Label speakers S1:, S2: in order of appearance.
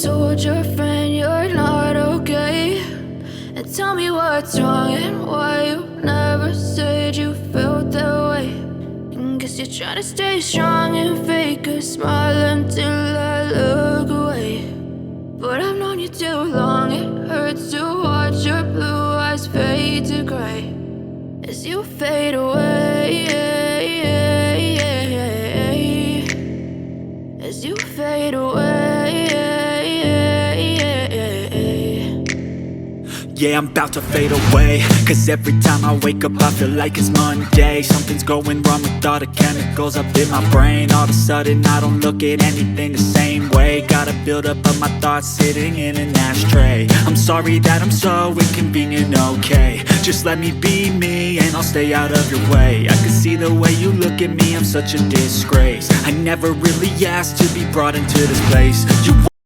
S1: told your friend you're not okay? And tell me what's wrong and why you never said you felt that way. And guess you're trying to stay strong and fake a smile until I look away. But I've known you too long, it hurts to watch your blue eyes fade to gray as you fade away, as you fade away.
S2: Yeah, I'm about to fade away, cause every time I wake up I feel like it's Monday. Something's going wrong with all the chemicals up in my brain. All of a sudden I don't look at anything the same way. Gotta build up of my thoughts sitting in an ashtray. I'm sorry that I'm so inconvenient, okay? Just let me be me and I'll stay out of your way. I can see the way you look at me, I'm such a disgrace. I never really asked to be brought into this place. You